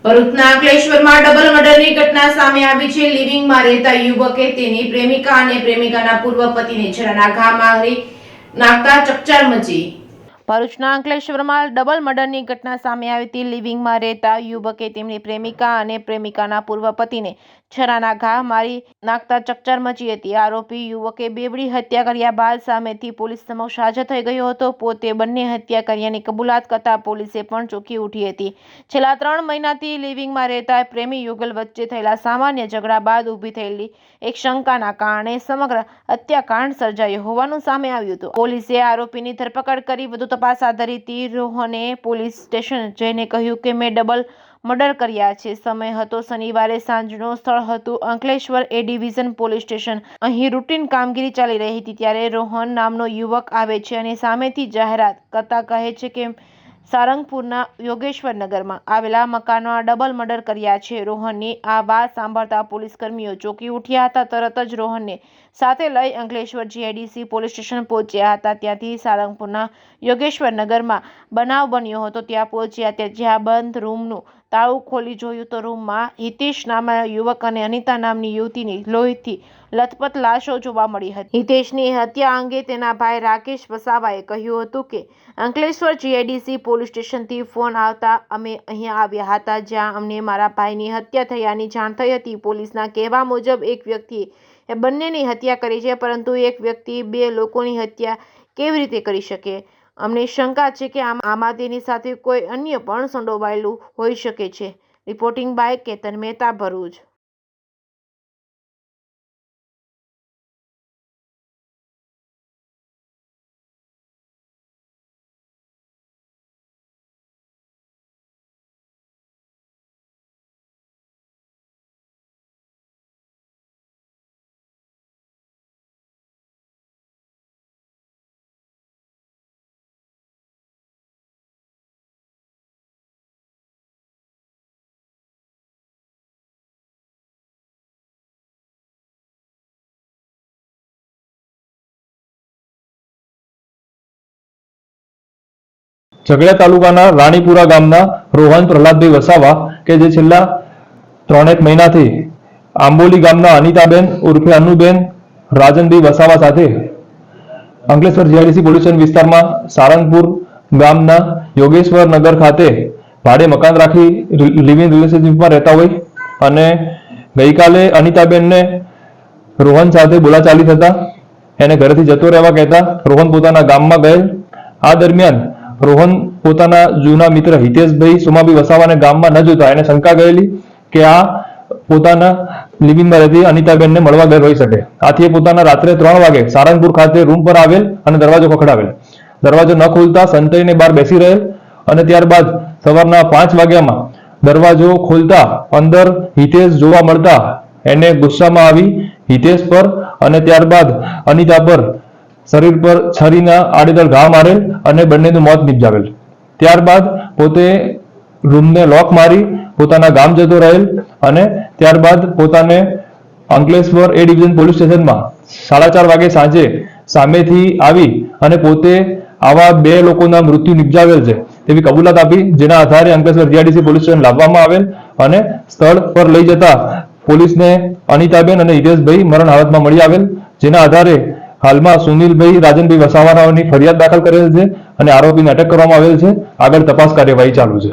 ભરૂચના અંકલેશ્વરમાં ડબલ મર્ડરની ઘટના સામે આવી છે। લિવિંગમાં રહેતા યુવકે તેની પ્રેમિકા અને પ્રેમિકાના પૂર્વ પતિને છરાના ઘા મારી નાખતા ચકચાર મચી। ભરૂચના અંકલેશ્વરમાં ડબલ મર્ડરની ઘટના સામે આવી હતી। લિવિંગમાં રહેતા યુવકે તેમની પ્રેમિકા અને પ્રેમિકાના પૂર્વ પતિને છરાના ઘા મારી નાખતા ચકચાર મચી હતી। આરોપી યુવકે બેવડી હત્યા કર્યા બાદ સામેથી પોલીસ સમક્ષ હાજર થઈ ગયો હતો। પોતે બંને હત્યા કર્યાની કબૂલાત કરતા પોલીસે પણ ચોંકી ઉઠી હતી। છેલ્લા 3 મહિનાથી લિવિંગમાં રહેતા પ્રેમી યુગલ વચ્ચે થયેલા સામાન્ય ઝઘડા બાદ ઊભી થયેલી એક શંકાના કારણે સમગ્ર હત્યાકાંડ સર્જાયો હોવાનું સામે આવ્યું હતું। પોલીસે આરોપીની ધરપકડ કરી વધુ તપાસ હાથ ધરી હતી। રોહને પોલીસ સ્ટેશન જઈને કહ્યું કે મેં ડબલ મર્ડર કર્યા છે। સમય હતો શનિવારે સાંજનો। સ્થળ હતું અંકલેશ્વર એ ડિવિઝન પોલીસ સ્ટેશન। અહીં રૂટીન કામગીરી ચાલી રહી હતી ત્યારે રોહન નામનો યુવક આવે છે અને સામેથી જાહેરાત કરતા કહે છે કે સારંગપુરના યોગેશ્વર નગરમાં આવેલા મકાનમાં ડબલ મર્ડર કર્યા છે। રોહનની આ વાત સાંભળતા પોલીસ કર્મીઓ ચોંકી ઉઠ્યા હતા। તરત જ રોહનને સાથે લઈ અંકલેશ્વર જીઆઈડીસી પોલીસ સ્ટેશન પહોંચ્યા હતા। ત્યાંથી સારંગપુરના યોગેશ્વર નગરમાં બનાવ બન્યો હતો ત્યાં પહોંચ્યા। જ્યાં બંધ રૂમનું તાળું ખોલી જોયું તો રૂમમાં હિતેશ નામના યુવક અને અનિતા નામની યુવતીની લોહીથી લથપથ લાશો જોવા મળી હતી। હિતેશની હત્યા અંગે તેના ભાઈ રાકેશ વસાવાએ કહ્યું હતું કે અંકલેશ્વર જીઆઈડીસી પોલીસ સ્ટેશનથી ફોન આવતા અમે અહીંયા આવ્યા હતા જ્યાં અમને મારા ભાઈની હત્યા થયાની જાણ થઈ હતી। પોલીસના કહેવા મુજબ એક વ્યક્તિએ બંનેની હત્યા કરી છે પરંતુ એક વ્યક્તિ 2 લોકોની હત્યા કેવી રીતે કરી શકે? અમને શંકા છે કે આમાં તેની સાથે કોઈ અન્ય પણ સંડોવાયેલું હોઈ શકે છે। Reporting by Ketan Mehta, Bharuch. ઝઘડિયા તાલુકાના રાણીપુરા ગામના રોહન પ્રહલાદભાઈ વસાવા કે જે છેલ્લા 3 મહિનાથી આંબોલી ગામના અનિતાબેન ઉર્ફે અનુબેન રાજનભાઈ વસાવા સાથે અંકલેશ્વર જીઆઈડીસી પોલીસ સ્ટેશન વિસ્તારમાં સારંગપુર ગામના યોગેશ્વર નગર ખાતે ભાડે મકાન રાખી લિવિંગ રિલેશનશિપમાં રહેતા હોય અને ગઈકાલે અનિતાબેનને રોહન સાથે બોલાચાલી થતા એને ઘરેથી જતો રહેવા કહેતા રોહન પોતાના ગામમાં ગયેલ। આ દરમિયાન રોહન પોતાના જૂના મિત્ર હિતેશભાઈ સોમાભાઈ વસાવાને ગામમાં ન જોતા એને શંકા ગયેલી કે આ પોતાના લિવિંગમાં રહેતી અનિતાબેનને મળવા ગયેલ હોઈ શકે। આથી પોતાના રાત્રે 3 વાગે સારંગપુર ખાતે રૂમ પર આવેલ અને દરવાજો ખખડાવેલ। દરવાજો ન ખોલતા સંતાઈને બહાર બેસી રહેલ અને ત્યારબાદ સવારના 5 વાગ્યામાં દરવાજો ખોલતા અંદર હિતેશ જોવા મળતા એને ગુસ્સામાં આવી હિતેશ પર અને ત્યારબાદ અનિતા પર શરીર પર છરીના આડેધડ ઘા મારેલ અને બંનેનું મોત નિપજાવેલ। ત્યારબાદ પોતે રૂમને લોક મારી પોતાના ગામ જતો રહેલ અને ત્યારબાદ પોતાને અંકલેશ્વર એ ડિવિઝન પોલીસ સ્ટેશનમાં 4:30 વાગે સાંજે સામેથી આવી અને પોતે આવા 2 લોકોના મૃત્યુ નિપજાવેલ છે તેવી કબૂલાત આપી। જેના આધારે અંકલેશ્વર જીઆઈડીસી પોલીસ સ્ટેશન લાવવામાં આવેલ અને સ્થળ પર લઈ જતા પોલીસને અનિતાબેન અને હિતેશભાઈ મરણ હાલતમાં મળી આવેલ। જેના આધારે હાલમાં સુનિલભાઈ રાજનભાઈ વસાવાની ફરિયાદ દાખલ કરેલ છે અને આરોપીને અટક કરવામાં આવેલ છે। આગળ તપાસ કાર્યવાહી ચાલુ છે।